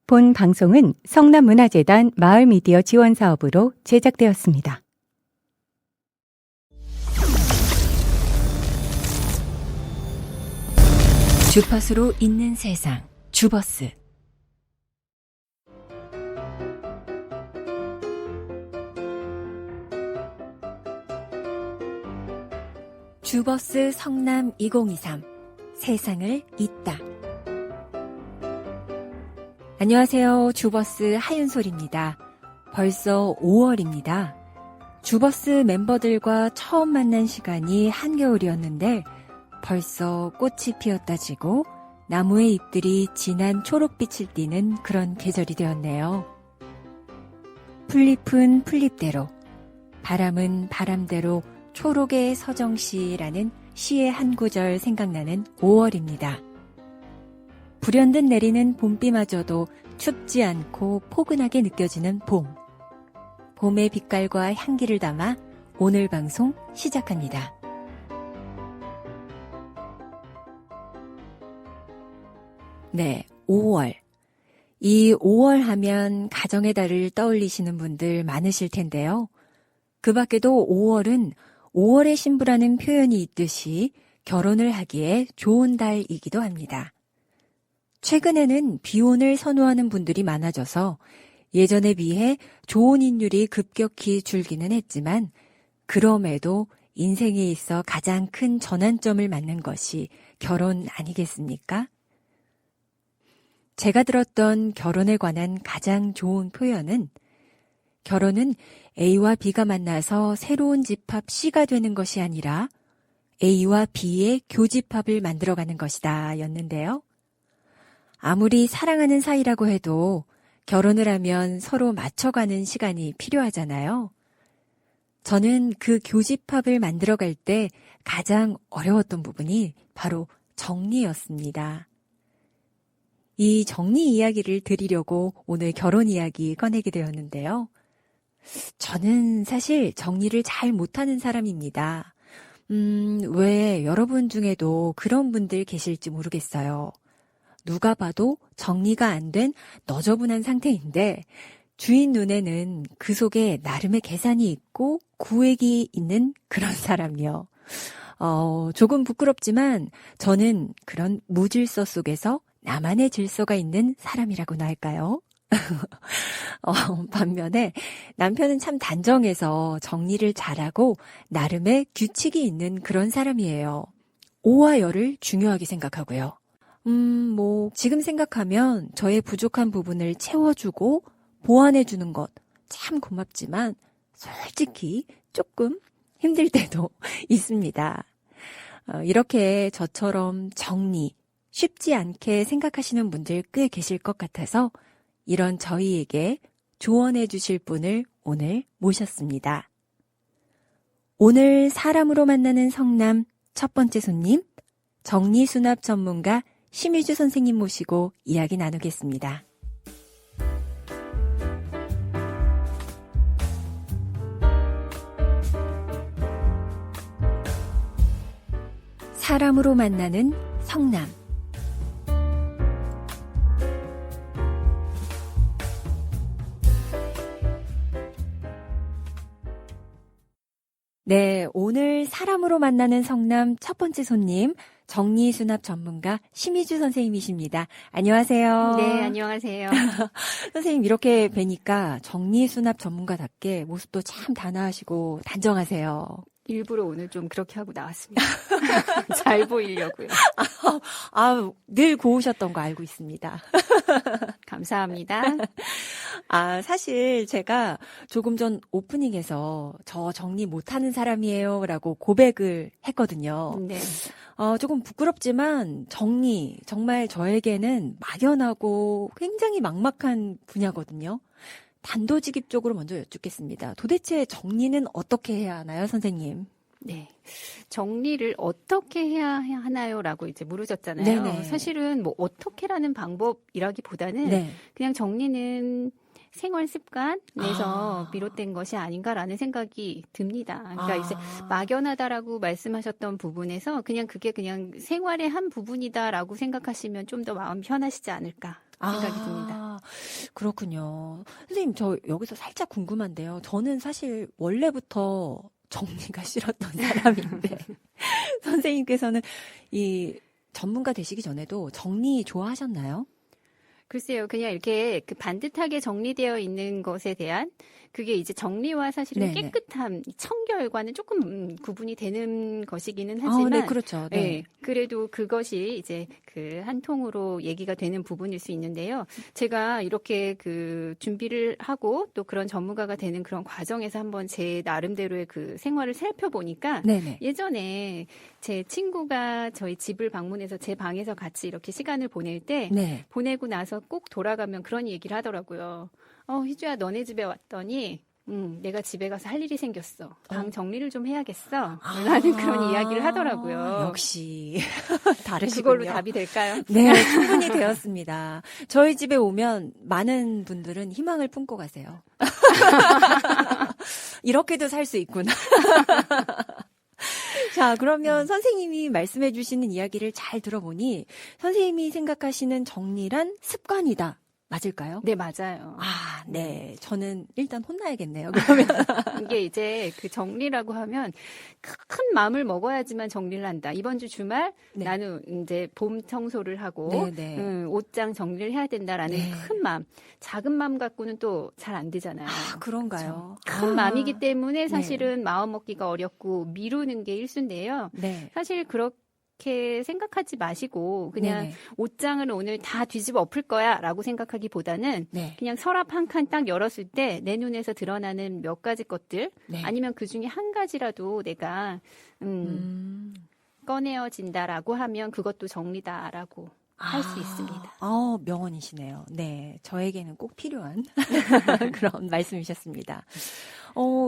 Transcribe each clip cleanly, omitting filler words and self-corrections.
본 방송은 성남문화재단 마을미디어 지원사업으로 제작되었습니다. 주파수로 있는 세상, 주버스. 주버스 성남 2023, 세상을 잇다. 안녕하세요. 주버스 하윤솔입니다. 벌써 5월입니다. 주버스 멤버들과 처음 만난 시간이 한겨울이었는데 벌써 꽃이 피었다지고 나무의 잎들이 진한 초록빛을 띠는 그런 계절이 되었네요. 풀잎은 풀잎대로, 바람은 바람대로 초록의 서정시라는 시의 한 구절 생각나는 5월입니다. 불현듯 내리는 봄비마저도 춥지 않고 포근하게 느껴지는 봄. 봄의 빛깔과 향기를 담아 오늘 방송 시작합니다. 네, 5월. 이 5월 하면 가정의 달을 떠올리시는 분들 많으실 텐데요. 그 밖에도 5월은 5월의 신부라는 표현이 있듯이 결혼을 하기에 좋은 달이기도 합니다. 최근에는 비혼을 선호하는 분들이 많아져서 예전에 비해 좋은 인율이 급격히 줄기는 했지만 그럼에도 인생에 있어 가장 큰 전환점을 맞는 것이 결혼 아니겠습니까? 제가 들었던 결혼에 관한 가장 좋은 표현은 결혼은 A와 B가 만나서 새로운 집합 C가 되는 것이 아니라 A와 B의 교집합을 만들어가는 것이다 였는데요. 아무리 사랑하는 사이라고 해도 결혼을 하면 서로 맞춰가는 시간이 필요하잖아요. 저는 그 교집합을 만들어갈 때 가장 어려웠던 부분이 바로 정리였습니다. 이 정리 이야기를 드리려고 오늘 결혼 이야기 꺼내게 되었는데요. 저는 사실 정리를 잘 못하는 사람입니다. 왜 여러분 중에도 그런 분들 계실지 모르겠어요. 누가 봐도 정리가 안 된 너저분한 상태인데 주인 눈에는 그 속에 나름의 계산이 있고 구획이 있는 그런 사람이요. 조금 부끄럽지만 저는 그런 무질서 속에서 나만의 질서가 있는 사람이라고나 할까요? 반면에 남편은 참 단정해서 정리를 잘하고 나름의 규칙이 있는 그런 사람이에요. 오와 열을 중요하게 생각하고요. 지금 생각하면 저의 부족한 부분을 채워주고 보완해주는 것 참 고맙지만 솔직히 조금 힘들 때도 있습니다. 이렇게 저처럼 정리 쉽지 않게 생각하시는 분들 꽤 계실 것 같아서 이런 저희에게 조언해 주실 분을 오늘 모셨습니다. 오늘 사람으로 만나는 성남 첫 번째 손님, 정리수납 전문가 심희주 선생님 모시고 이야기 나누겠습니다. 사람으로 만나는 성남. 네, 오늘 사람으로 만나는 성남 첫 번째 손님, 정리수납 전문가 심희주 선생님이십니다. 안녕하세요. 네, 안녕하세요. 선생님 이렇게 뵈니까 정리수납 전문가답게 모습도 참 단아하시고 단정하세요. 일부러 오늘 좀 그렇게 하고 나왔습니다. 잘 보이려고요. 늘 고우셨던 거 알고 있습니다. 감사합니다. 사실 제가 조금 전 오프닝에서 저 정리 못하는 사람이에요 라고 고백을 했거든요. 네. 조금 부끄럽지만 정리 정말 저에게는 막연하고 굉장히 막막한 분야거든요. 단도직입적으로 먼저 여쭙겠습니다. 도대체 정리는 어떻게 해야 하나요, 선생님? 네. 정리를 어떻게 해야 하나요?라고 이제 물으셨잖아요. 네네. 사실은 뭐 어떻게라는 방법이라기보다는 네. 그냥 정리는 생활 습관에서 비롯된 것이 아닌가라는 생각이 듭니다. 그러니까 이제 막연하다라고 말씀하셨던 부분에서 그냥 그게 그냥 생활의 한 부분이다라고 생각하시면 좀 더 마음 편하시지 않을까 생각이 듭니다. 그렇군요. 선생님, 저 여기서 살짝 궁금한데요. 저는 사실 원래부터 정리가 싫었던 사람인데, 선생님께서는 이 전문가 되시기 전에도 정리 좋아하셨나요? 글쎄요, 그냥 이렇게 그 반듯하게 정리되어 있는 것에 대한 그게 이제 정리와 사실은 네네. 깨끗함, 청결과는 조금 구분이 되는 것이기는 하지만, 네, 그렇죠. 네. 예, 그래도 그것이 이제 그 한 통으로 얘기가 되는 부분일 수 있는데요. 제가 이렇게 그 준비를 하고 또 그런 전문가가 되는 그런 과정에서 한번 제 나름대로의 그 생활을 살펴보니까 네네. 예전에 제 친구가 저희 집을 방문해서 제 방에서 같이 이렇게 시간을 보낼 때 네. 보내고 나서 꼭 돌아가면 그런 얘기를 하더라고요. 희주야, 너네 집에 왔더니, 내가 집에 가서 할 일이 생겼어. 방 정리를 좀 해야겠어. 라는 그런 이야기를 하더라고요. 역시 다르시군요. 그걸로 답이 될까요? 네, 충분히 되었습니다. 저희 집에 오면 많은 분들은 희망을 품고 가세요. 이렇게도 살 수 있구나. 자, 그러면 선생님이 말씀해 주시는 이야기를 잘 들어보니 선생님이 생각하시는 정리란 습관이다. 맞을까요? 네, 맞아요. 아, 네. 저는 일단 혼나야겠네요. 그러면. 이게 이제 그 정리라고 하면 큰 마음을 먹어야지만 정리를 한다. 이번 주 주말 네. 나는 이제 봄 청소를 하고 네. 옷장 정리를 해야 된다라는 네. 큰 마음. 작은 마음 갖고는 또 잘 안 되잖아요. 아, 그런가요? 큰 마음이기 때문에 사실은 마음 먹기가 어렵고 미루는 게 일수인데요. 네. 사실 그렇게 생각하지 마시고 그냥 네네. 옷장을 오늘 다 뒤집어 엎을 거야 라고 생각하기보다는 네. 그냥 서랍 한 칸 딱 열었을 때 내 눈에서 드러나는 몇 가지 것들 네. 아니면 그 중에 한 가지라도 내가 꺼내어진다라고 하면 그것도 정리다라고 할 수 있습니다. 명언이시네요. 네. 저에게는 꼭 필요한 그런 말씀이셨습니다.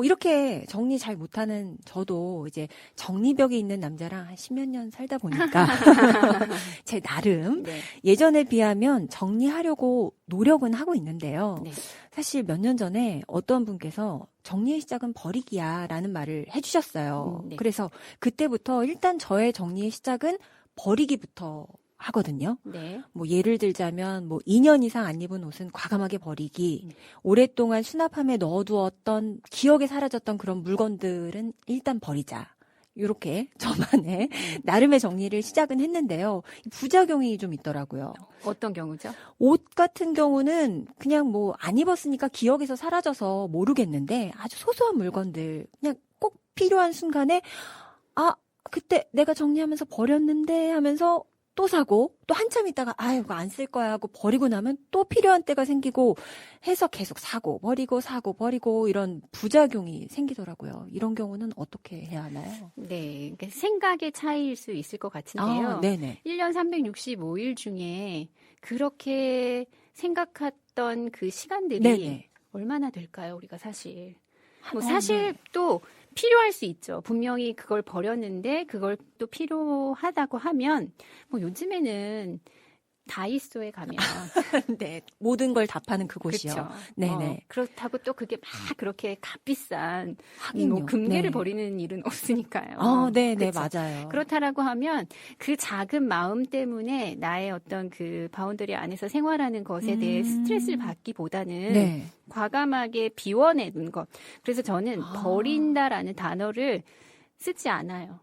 이렇게 정리 잘 못하는 저도 이제 정리벽이 있는 남자랑 한 10몇 년 살다 보니까 제 나름 네. 예전에 비하면 정리하려고 노력은 하고 있는데요. 네. 사실 몇 년 전에 어떤 분께서 정리의 시작은 버리기야 라는 말을 해주셨어요. 네. 그래서 그때부터 일단 저의 정리의 시작은 버리기부터 하거든요. 네. 뭐 예를 들자면 뭐 2년 이상 안 입은 옷은 과감하게 버리기, 오랫동안 수납함에 넣어두었던 기억에 사라졌던 그런 물건들은 일단 버리자. 이렇게 저만의 나름의 정리를 시작은 했는데요. 부작용이 좀 있더라고요. 어떤 경우죠? 옷 같은 경우는 그냥 뭐 안 입었으니까 기억에서 사라져서 모르겠는데 아주 소소한 물건들 그냥 꼭 필요한 순간에 그때 내가 정리하면서 버렸는데 하면서 또 사고 또 한참 있다가 이거 안 쓸 거야 하고 버리고 나면 또 필요한 때가 생기고 해서 계속 사고 버리고 이런 부작용이 생기더라고요. 이런 경우는 어떻게 해야 하나요? 네. 그러니까 생각의 차이일 수 있을 것 같은데요. 네네. 1년 365일 중에 그렇게 생각했던 그 시간들이 네네. 얼마나 될까요? 우리가 사실. 뭐 네. 사실 또 필요할 수 있죠. 분명히 그걸 버렸는데 그걸 또 필요하다고 하면 뭐 요즘에는 다이소에 가면 네, 모든 걸 다 파는 그곳이요. 그렇죠. 네네. 그렇다고 또 그게 막 그렇게 값비싼 하긴요. 뭐 금괴를 네. 버리는 일은 없으니까요. 네네, 그렇죠? 맞아요. 그렇다라고 하면 그 작은 마음 때문에 나의 어떤 그 바운더리 안에서 생활하는 것에 대해 스트레스를 받기보다는 네. 과감하게 비워내는 것. 그래서 저는 버린다라는 단어를 쓰지 않아요.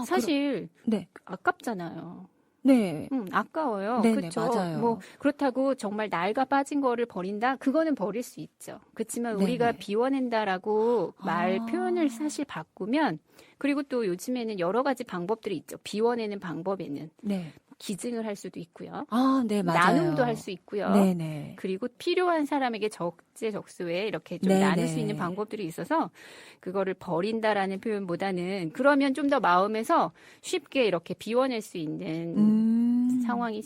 사실 네. 아깝잖아요. 네. 아까워요. 네네, 그렇죠. 맞아요. 뭐 그렇다고 정말 낡아 빠진 거를 버린다? 그거는 버릴 수 있죠. 그렇지만 우리가 네네. 비워낸다라고 말 표현을 사실 바꾸면 그리고 또 요즘에는 여러 가지 방법들이 있죠. 비워내는 방법에는 네. 기증을 할 수도 있고요. 네, 맞아요. 나눔도 할 수 있고요. 네네. 그리고 필요한 사람에게 적재적소에 이렇게 좀 네네. 나눌 수 있는 방법들이 있어서 그거를 버린다라는 표현보다는 그러면 좀 더 마음에서 쉽게 이렇게 비워낼 수 있는 상황이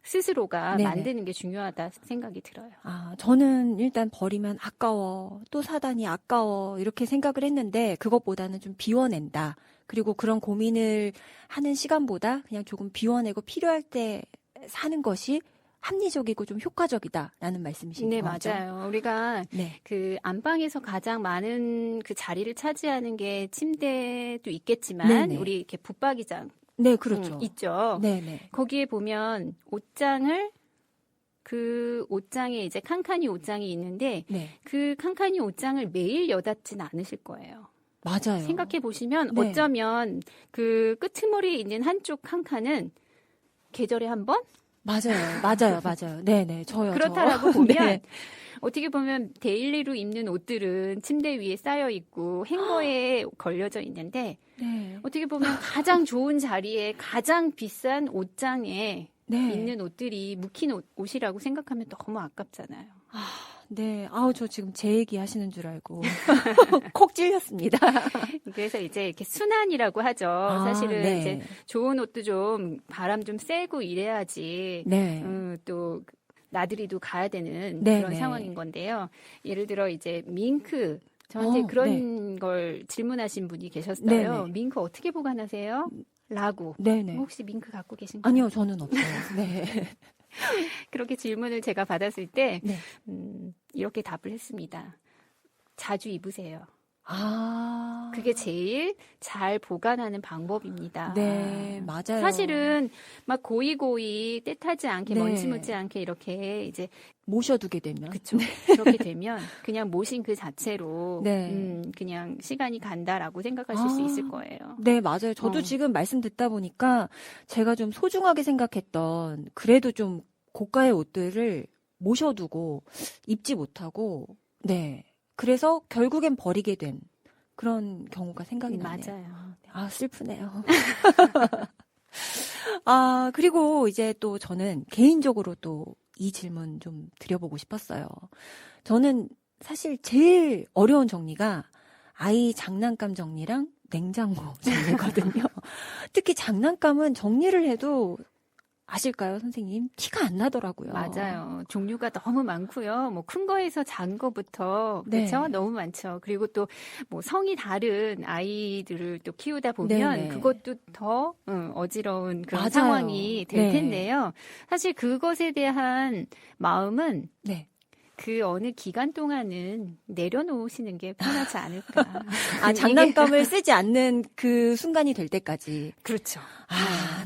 스스로가 네네. 만드는 게 중요하다 생각이 들어요. 저는 일단 버리면 아까워, 또 사다니 아까워, 이렇게 생각을 했는데, 그것보다는 좀 비워낸다. 그리고 그런 고민을 하는 시간보다 그냥 조금 비워내고 필요할 때 사는 것이 합리적이고 좀 효과적이다라는 말씀이신 네, 거죠? 맞아요. 우리가 네. 그 안방에서 가장 많은 그 자리를 차지하는 게 침대도 있겠지만 네네. 우리 이렇게 붙박이장 네, 그렇죠. 있죠. 네네. 거기에 보면 옷장을 그 옷장에 이제 칸칸이 옷장이 있는데 네. 그 칸칸이 옷장을 매일 여닫진 않으실 거예요. 맞아요. 생각해 보시면 네. 어쩌면 그 끄트머리에 있는 한쪽 칸칸은 계절에 한 번? 맞아요. 네네, 저요. 그렇다라고 저. 보면 네. 어떻게 보면 데일리로 입는 옷들은 침대 위에 쌓여 있고 행거에 걸려져 있는데 네. 어떻게 보면 가장 좋은 자리에 가장 비싼 옷장에 네. 있는 옷들이 묵힌 옷이라고 생각하면 너무 아깝잖아요. 네. 저 지금 제 얘기 하시는 줄 알고 콕 찔렸습니다. 그래서 이제 이렇게 순환이라고 하죠. 사실은 네. 이제 좋은 옷도 좀 바람 좀 쐬고 이래야지 네. 또 나들이도 가야 되는 네, 그런 네. 상황인 건데요. 예를 들어 이제 밍크 저한테 그런 걸 질문하신 분이 계셨어요. 네, 네. 밍크 어떻게 보관하세요? 라고. 네네. 혹시 밍크 갖고 계신가요? 아니요, 저는 없어요. 네. 그렇게 질문을 제가 받았을 때 네. 이렇게 답을 했습니다. 자주 입으세요. 아. 그게 제일 잘 보관하는 방법입니다. 네, 맞아요. 사실은 막 고이고이 때타지 않게 네. 먼지 묻지 않게 이렇게 이제 모셔두게 되면. 그쵸. 그렇게 되면 그냥 모신 그 자체로 네. 그냥 시간이 간다라고 생각하실 수 있을 거예요. 네, 맞아요. 저도 지금 말씀 듣다 보니까 제가 좀 소중하게 생각했던 그래도 좀 고가의 옷들을 모셔두고 입지 못하고, 네. 그래서 결국엔 버리게 된 그런 경우가 생각이 나네요. 맞아요. 슬프네요. 그리고 이제 또 저는 개인적으로 또 이 질문 좀 드려보고 싶었어요. 저는 사실 제일 어려운 정리가 아이 장난감 정리랑 냉장고 정리거든요. 특히 장난감은 정리를 해도 아실까요, 선생님? 티가 안 나더라고요. 맞아요. 종류가 너무 많고요. 뭐 큰 거에서 작은 거부터 네. 그렇죠? 너무 많죠. 그리고 또 뭐 성이 다른 아이들을 또 키우다 보면 네네. 그것도 더 어지러운 그런 맞아요. 상황이 될 네. 텐데요. 사실 그것에 대한 마음은 네. 그 어느 기간 동안은 내려놓으시는 게 편하지 않을까. 장난감을 쓰지 않는 그 순간이 될 때까지. 그렇죠.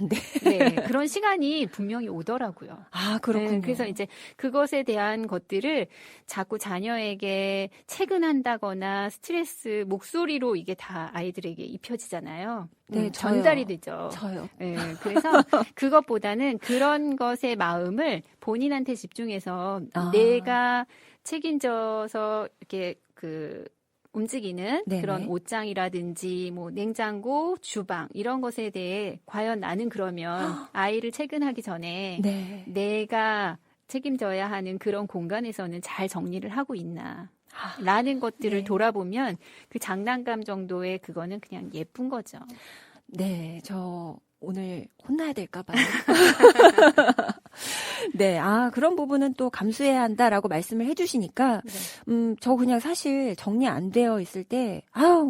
네. 네, 그런 시간이 분명히 오더라고요. 그렇군요. 네, 그래서 이제 그것에 대한 것들을 자꾸 자녀에게 체근한다거나 스트레스, 목소리로 이게 다 아이들에게 입혀지잖아요. 네, 전달이 되죠. 저요. 네, 그래서 그것보다는 그런 것의 마음을 본인한테 집중해서 내가 책임져서 이렇게 움직이는 네네. 그런 옷장이라든지 뭐 냉장고, 주방 이런 것에 대해 과연 나는 그러면 아이를 체근하기 전에 네. 내가 책임져야 하는 그런 공간에서는 잘 정리를 하고 있나 라는 것들을 네. 돌아보면 그 장난감 정도의 그거는 그냥 예쁜 거죠. 네, 저 오늘 혼나야 될까 봐요. 네, 그런 부분은 또 감수해야 한다라고 말씀을 해주시니까, 저 그냥 사실 정리 안 되어 있을 때,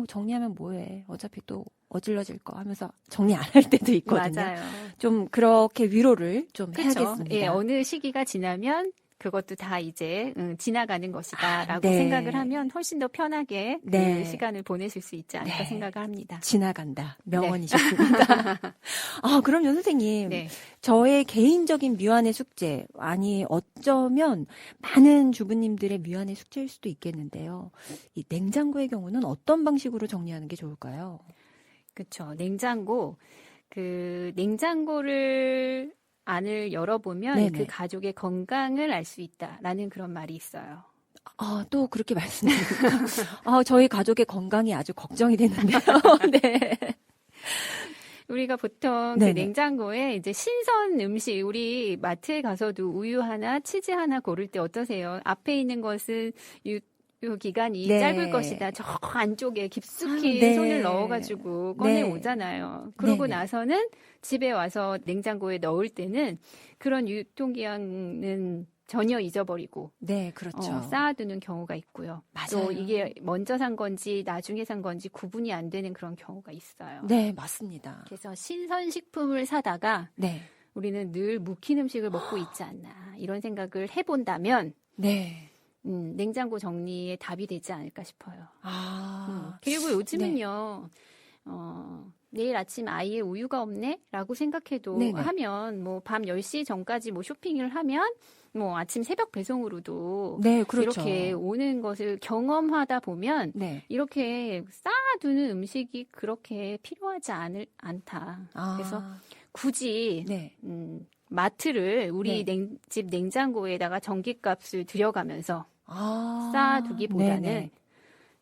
정리하면 뭐해. 어차피 또 어질러질 거 하면서 정리 안 할 때도 있거든요. 맞아요. 좀 그렇게 위로를 좀 그렇죠. 해야겠습니다. 예, 어느 시기가 지나면 그것도 다 이제 지나가는 것이다라고 네. 생각을 하면 훨씬 더 편하게 네. 그 시간을 보내실 수 있지 않을까 네. 생각을 합니다. 지나간다. 명언이셨습니다. 그럼요, 선생님. 네. 저의 개인적인 미완의 숙제, 어쩌면 많은 주부님들의 미완의 숙제일 수도 있겠는데요. 이 냉장고의 경우는 어떤 방식으로 정리하는 게 좋을까요? 그렇죠. 냉장고를 안을 열어보면 네네. 그 가족의 건강을 알 수 있다라는 그런 말이 있어요. 또 그렇게 말씀드립니까? 저희 가족의 건강이 아주 걱정이 되는데요. 네. 우리가 보통 그 네네. 냉장고에 이제 신선 음식, 우리 마트에 가서도 우유 하나, 치즈 하나 고를 때 어떠세요? 앞에 있는 것은 요 기간이 네. 짧을 것이다. 저 안쪽에 깊숙이 네. 손을 넣어가지고 꺼내 네. 오잖아요. 그러고 네네. 나서는 집에 와서 냉장고에 넣을 때는 그런 유통기한은 전혀 잊어버리고 네, 그렇죠. 쌓아두는 경우가 있고요. 맞아요. 또 이게 먼저 산 건지 나중에 산 건지 구분이 안 되는 그런 경우가 있어요. 네, 맞습니다. 그래서 신선식품을 사다가 네. 우리는 늘 묵힌 음식을 먹고 있지 않나 이런 생각을 해본다면 네. 냉장고 정리에 답이 되지 않을까 싶어요. 그리고 요즘은요, 내일 아침 아이의 우유가 없네? 라고 생각해도 네네. 하면, 뭐, 밤 10시 전까지 뭐 쇼핑을 하면, 뭐 아침 새벽 배송으로도 네, 그렇죠. 이렇게 오는 것을 경험하다 보면 네. 이렇게 쌓아두는 음식이 그렇게 필요하지 않다. 아, 그래서 굳이 네. 마트를 우리 네. 집 냉장고에다가 전기값을 들여가면서 아, 쌓아두기보다는 네네.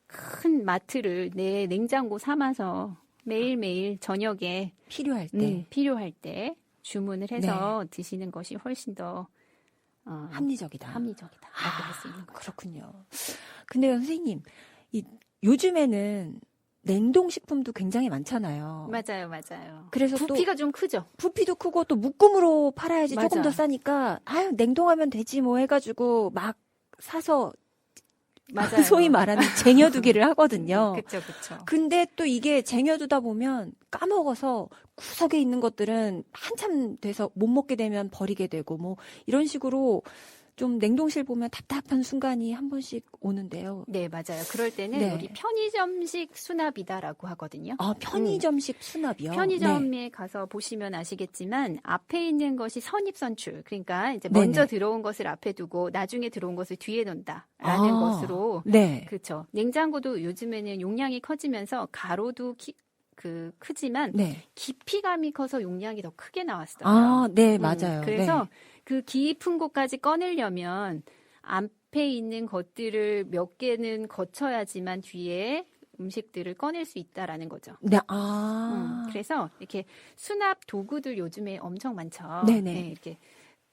큰 마트를 내 냉장고 삼아서 매일매일 저녁에 필요할 때 필요할 때 주문을 해서 드시는 것이 훨씬 더 합리적이다. 합리적이다라고 할 수 있는 거죠. 그렇군요. 근데 선생님, 요즘에는 냉동식품도 굉장히 많잖아요. 맞아요, 맞아요. 그래서 부피가 좀 크죠. 부피도 크고 또 묶음으로 팔아야지 조금 맞아. 더 싸니까 아유 냉동하면 되지 뭐 해가지고 막 사서 맞아요. 소위 말하는 쟁여두기를 하거든요. 그렇죠, 그렇죠. 근데 또 이게 쟁여두다 보면 까먹어서 구석에 있는 것들은 한참 돼서 못 먹게 되면 버리게 되고 뭐 이런 식으로 좀 냉동실 보면 답답한 순간이 한 번씩 오는데요. 네, 맞아요. 그럴 때는 네. 우리 편의점식 수납이다라고 하거든요. 아, 편의점식 수납이요? 편의점에 네. 가서 보시면 아시겠지만 앞에 있는 것이 선입선출. 그러니까 이제 네네. 먼저 들어온 것을 앞에 두고 나중에 들어온 것을 뒤에 놓는다라는 아, 것으로. 네. 그렇죠. 냉장고도 요즘에는 용량이 커지면서 가로도 크지만 네. 깊이감이 커서 용량이 더 크게 나왔어요. 아, 네, 맞아요. 그래서 네. 그 깊은 곳까지 꺼내려면 앞에 있는 것들을 몇 개는 거쳐야지만 뒤에 음식들을 꺼낼 수 있다라는 거죠. 네, 아. 그래서 이렇게 수납 도구들 요즘에 엄청 많죠. 네네. 네, 이렇게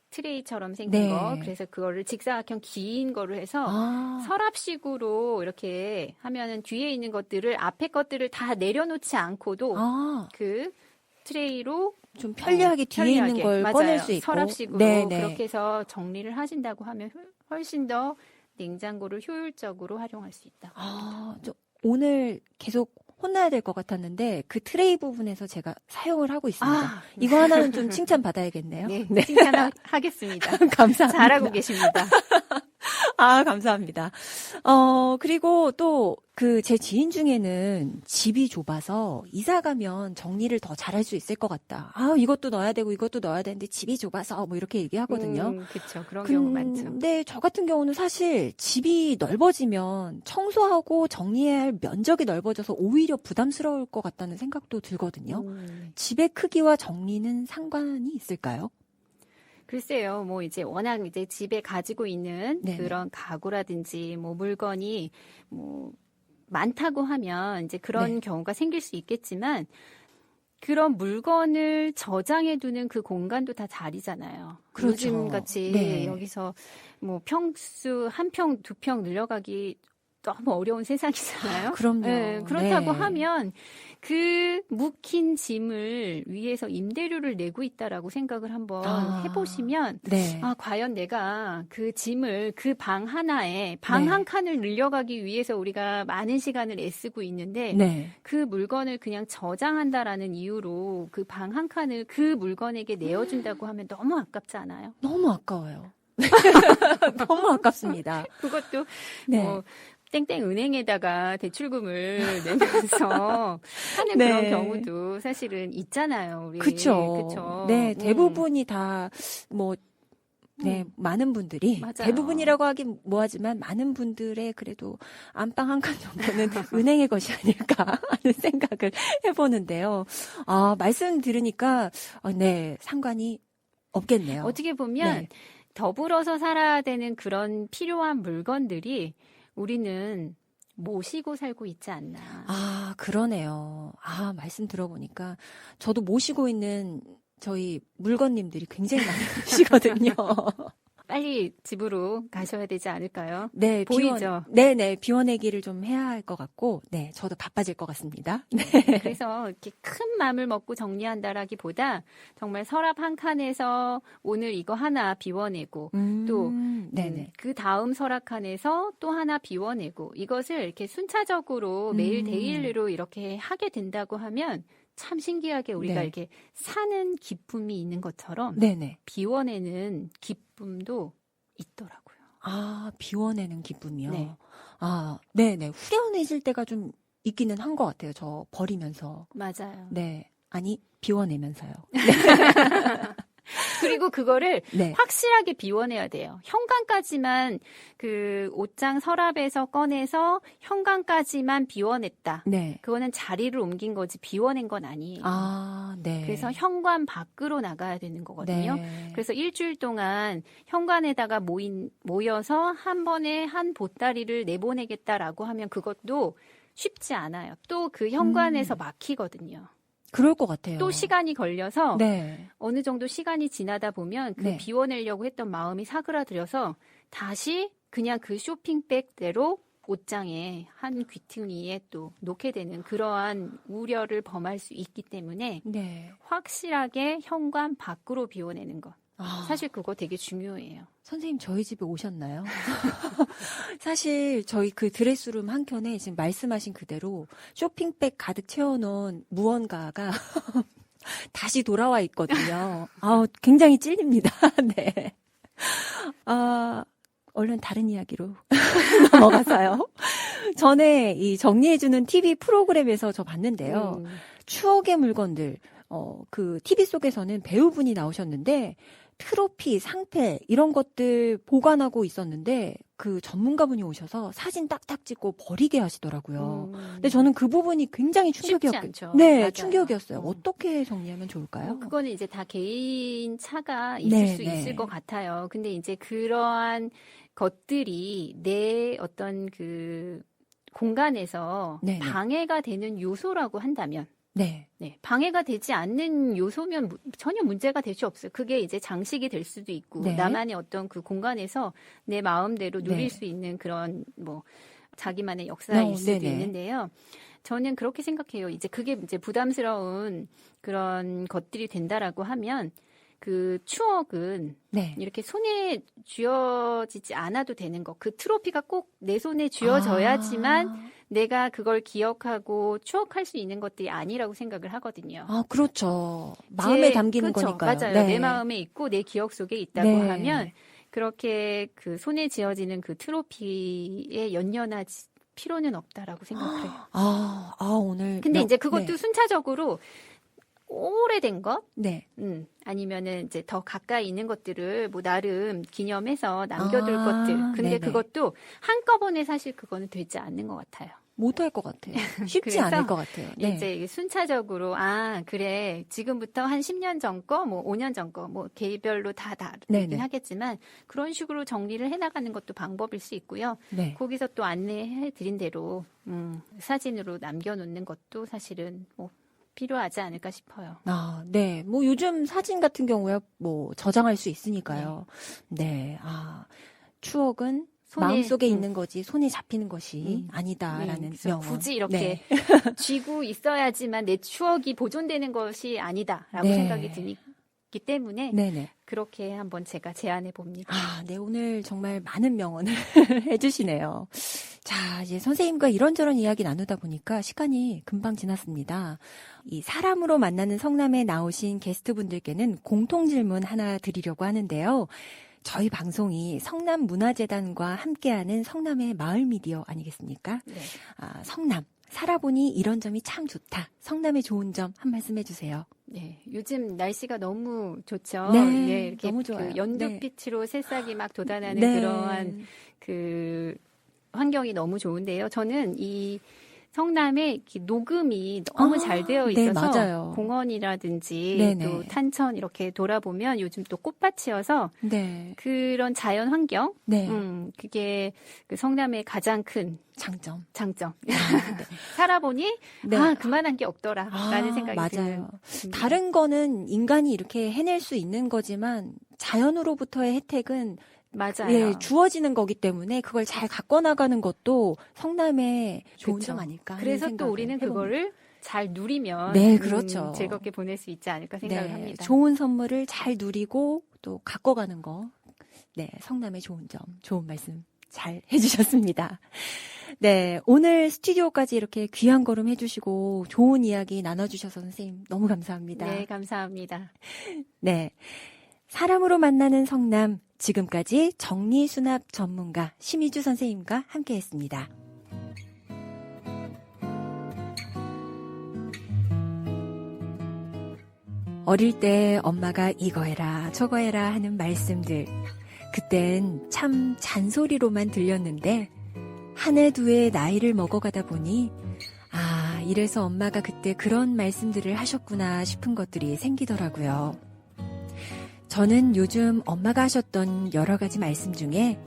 트레이처럼 생긴 네. 거. 그래서 그거를 직사각형 긴 거를 해서 아. 서랍식으로 이렇게 하면은 뒤에 있는 것들을 앞에 것들을 다 내려놓지 않고도 아. 그 트레이로 좀 편리하게 뒤에 편리하게. 있는 걸 맞아요. 꺼낼 수 있고. 서랍식으로 네네. 그렇게 해서 정리를 하신다고 하면 훨씬 더 냉장고를 효율적으로 활용할 수 있다. 아, 오늘 계속 혼나야 될 것 같았는데 그 트레이 부분에서 제가 사용을 하고 있습니다. 이거 하나는 좀 칭찬받아야겠네요. 네, 칭찬하겠습니다. 감사합니다. 잘하고 계십니다. 아, 감사합니다. 그리고 또 그 제 지인 중에는 집이 좁아서 이사 가면 정리를 더 잘할 수 있을 것 같다. 아, 이것도 넣어야 되고 이것도 넣어야 되는데 집이 좁아서 뭐 이렇게 얘기하거든요. 그렇죠. 그런 경우 많죠. 근데 저 같은 경우는 사실 집이 넓어지면 청소하고 정리해야 할 면적이 넓어져서 오히려 부담스러울 것 같다는 생각도 들거든요. 집의 크기와 정리는 상관이 있을까요? 글쎄요, 뭐 이제 워낙 이제 집에 가지고 있는 네네. 그런 가구라든지 뭐 물건이 뭐 많다고 하면 이제 그런 네. 경우가 생길 수 있겠지만 그런 물건을 저장해 두는 그 공간도 다 다르잖아요. 그렇죠. 요즘 같이 네. 여기서 뭐 평수 한 평, 두 평 늘려가기 너무 어려운 세상이잖아요. 그럼요. 네, 그렇다고 네. 하면 그 묵힌 짐을 위해서 임대료를 내고 있다라고 생각을 한번 해보시면 네. 과연 내가 그 짐을 그 방 하나에 방 네. 한 칸을 늘려가기 위해서 우리가 많은 시간을 애쓰고 있는데 네. 그 물건을 그냥 저장한다라는 이유로 그 방 한 칸을 그 물건에게 내어준다고 하면 너무 아깝지 않아요? 너무 아까워요. 너무 아깝습니다. 그것도 네. 뭐 땡땡 은행에다가 대출금을 내면서 하는 네. 그런 경우도 사실은 있잖아요. 우리. 그쵸. 그쵸. 네, 대부분이 다, 네, 많은 분들이, 맞아요. 대부분이라고 하긴 뭐하지만, 많은 분들의 그래도 안방 한 칸 정도는 은행의 것이 아닐까 하는 생각을 해보는데요. 아, 말씀 들으니까, 네, 상관이 없겠네요. 어떻게 보면 네. 더불어서 살아야 되는 그런 필요한 물건들이 우리는 모시고 살고 있지 않나. 아, 그러네요. 아, 말씀 들어보니까 저도 모시고 있는 저희 물건님들이 굉장히 많으시거든요. 빨리 집으로 가셔야 되지 않을까요? 네, 보이죠? 네네, 비워내기를 좀 해야 할 것 같고, 네, 저도 바빠질 것 같습니다. 네. 그래서 이렇게 큰 마음을 먹고 정리한다라기보다 정말 서랍 한 칸에서 오늘 이거 하나 비워내고 또 네네. 그 다음 서랍 칸에서 또 하나 비워내고 이것을 이렇게 순차적으로 매일 데일리로 이렇게 하게 된다고 하면 참 신기하게 우리가 네. 이렇게 사는 기쁨이 있는 것처럼 네네. 비워내는 기쁨도 있더라고요. 아, 비워내는 기쁨이요? 네. 아, 네네. 후련해질 때가 좀 있기는 한 것 같아요. 저 버리면서. 맞아요. 네. 아니, 비워내면서요. 그리고 그거를 네. 확실하게 비워내야 돼요. 현관까지만 그 옷장 서랍에서 꺼내서 현관까지만 비워냈다. 네. 그거는 자리를 옮긴 거지 비워낸 건 아니에요. 아, 네. 그래서 현관 밖으로 나가야 되는 거거든요. 네. 그래서 일주일 동안 현관에다가 모여서 한 번에 한 보따리를 내보내겠다라고 하면 그것도 쉽지 않아요. 또 그 현관에서 막히거든요. 그럴 것 같아요. 또 시간이 걸려서 네. 어느 정도 시간이 지나다 보면 그 네. 비워내려고 했던 마음이 사그라들어서 다시 그냥 그 쇼핑백대로 옷장에 한 귀퉁이에 또 놓게 되는 그러한 우려를 범할 수 있기 때문에 네. 확실하게 현관 밖으로 비워내는 것. 아, 사실 그거 되게 중요해요. 선생님 저희 집에 오셨나요? 사실 저희 그 드레스룸 한켠에 지금 말씀하신 그대로 쇼핑백 가득 채워놓은 무언가가 다시 돌아와 있거든요. 아, 굉장히 찔립니다. 네. 아, 얼른 다른 이야기로 넘어가서요. 전에 이 정리해주는 TV 프로그램에서 저 봤는데요. 추억의 물건들, 그 TV 속에서는 배우분이 나오셨는데, 트로피, 상패, 이런 것들 보관하고 있었는데, 그 전문가분이 오셔서 사진 딱딱 찍고 버리게 하시더라고요. 근데 저는 그 부분이 굉장히 쉽지 충격이었어요. 않죠. 네, 맞아요. 충격이었어요. 어떻게 정리하면 좋을까요? 그거는 이제 다 개인 차가 있을 네, 수 네. 있을 것 같아요. 근데 이제 그러한 것들이 내 어떤 그 공간에서 네, 네. 방해가 되는 요소라고 한다면, 네. 네, 방해가 되지 않는 요소면 전혀 문제가 될 수 없어요. 그게 이제 장식이 될 수도 있고, 네. 나만의 어떤 그 공간에서 내 마음대로 누릴 네. 수 있는 그런 뭐 자기만의 역사일 수도 네네. 있는데요. 저는 그렇게 생각해요. 이제 그게 이제 부담스러운 그런 것들이 된다라고 하면 그 추억은 네. 이렇게 손에 쥐어지지 않아도 되는 거. 그 트로피가 꼭 내 손에 쥐어져야지만 아. 내가 그걸 기억하고 추억할 수 있는 것들이 아니라고 생각을 하거든요. 아, 그렇죠. 마음에 담기는 그렇죠. 거니까요. 맞아요. 네. 내 마음에 있고 내 기억 속에 있다고 네. 하면 그렇게 그 손에 쥐어지는 그 트로피에 연연할 필요는 없다라고 생각을 해요. 오늘. 근데 이제 그것도 네. 순차적으로 오래된 것, 네. 아니면은 이제 더 가까이 있는 것들을 뭐 나름 기념해서 남겨둘 아, 것들. 근데 네네. 그것도 한꺼번에 사실 그거는 되지 않는 것 같아요. 못할 것 같아요. 쉽지 그래서 않을 것 같아요. 네. 이제 이게 순차적으로 그래 지금부터 한 10년 전 거, 뭐 5년 전 거, 뭐 개별로 다 다르긴 네네. 하겠지만 그런 식으로 정리를 해나가는 것도 방법일 수 있고요. 네. 거기서 또 안내해드린 대로 사진으로 남겨놓는 것도 사실은 뭐 필요하지 않을까 싶어요. 네. 뭐 요즘 사진 같은 경우에 뭐 저장할 수 있으니까요. 네. 추억은 마음속에 있는 거지 손에 잡히는 것이 아니다라는 그래서 명언. 굳이 이렇게 네. 쥐고 있어야지만 내 추억이 보존되는 것이 아니다라고 네. 생각이 들기 때문에 네네. 그렇게 한번 제가 제안해 봅니다. 네. 오늘 정말 많은 명언을 해주시네요. 자, 이제 선생님과 이런저런 이야기 나누다 보니까 시간이 금방 지났습니다. 이 사람으로 만나는 성남에 나오신 게스트분들께는 공통 질문 하나 드리려고 하는데요. 저희 방송이 성남문화재단과 함께하는 성남의 마을 미디어 아니겠습니까? 네. 성남. 살아보니 이런 점이 참 좋다. 성남의 좋은 점 한 말씀 해주세요. 네, 요즘 날씨가 너무 좋죠. 네, 이렇게 너무 좋아요. 그 연두빛으로 새싹이 막 돋아나는 네. 그러한 그 환경이 너무 좋은데요. 저는 이 성남에 이렇게 녹음이 너무 잘 되어 네, 있어서 맞아요. 공원이라든지 네네. 또 탄천 이렇게 돌아보면 요즘 또 꽃밭이어서 네. 그런 자연 환경, 네. 그게 그 성남의 가장 큰 장점. 장점. 네. 살아보니 네. 그만한 게 없더라라는 생각이 맞아요. 듭니다. 다른 거는 인간이 이렇게 해낼 수 있는 거지만 자연으로부터의 혜택은 맞아요. 주어지는 거기 때문에 그걸 잘 갖고 나가는 것도 성남의 좋은 그쵸. 점 아닐까 하는 그래서 또 생각을 우리는 해봅니다. 그거를 잘 누리면 네, 그렇죠. 즐겁게 보낼 수 있지 않을까 생각을 합니다. 좋은 선물을 잘 누리고 또 갖고 가는 거. 네, 성남의 좋은 점, 좋은 말씀 잘 해주셨습니다. 네, 오늘 스튜디오까지 이렇게 귀한 걸음 해주시고 좋은 이야기 나눠주셔서 선생님 너무 감사합니다. 네, 감사합니다. 네, 사람으로 만나는 성남, 지금까지 정리수납 전문가 심희주 선생님과 함께했습니다. 어릴 때 엄마가 이거 해라 저거 해라 하는 말씀들, 그땐 참 잔소리로만 들렸는데 한 해 두 해 나이를 먹어가다 보니 아, 이래서 엄마가 그때 그런 말씀들을 하셨구나 싶은 것들이 생기더라고요. 저는 요즘 엄마가 하셨던 여러 가지 말씀 중에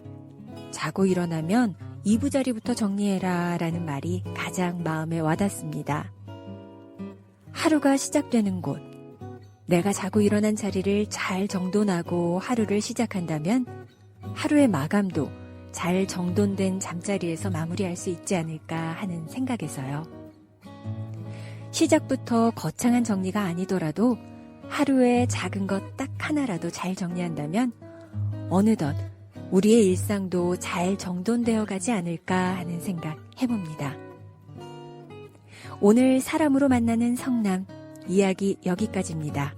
자고 일어나면 이부자리부터 정리해라 라는 말이 가장 마음에 와닿습니다. 하루가 시작되는 곳, 내가 자고 일어난 자리를 잘 정돈하고 하루를 시작한다면 하루의 마감도 잘 정돈된 잠자리에서 마무리할 수 있지 않을까 하는 생각에서요. 시작부터 거창한 정리가 아니더라도 하루에 작은 것 딱 하나라도 잘 정리한다면 어느덧 우리의 일상도 잘 정돈되어 가지 않을까 하는 생각 해봅니다. 오늘 사람으로 만나는 성남, 이야기 여기까지입니다.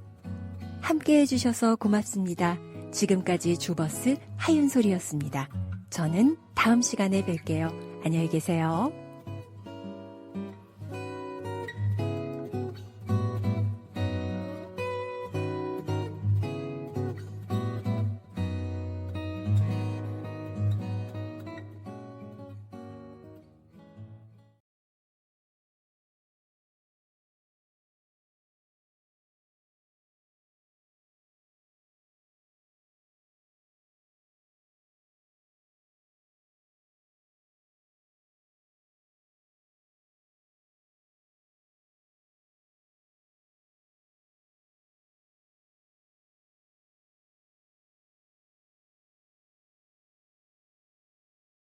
함께 해주셔서 고맙습니다. 지금까지 주버스 하윤솔이었습니다. 저는 다음 시간에 뵐게요. 안녕히 계세요.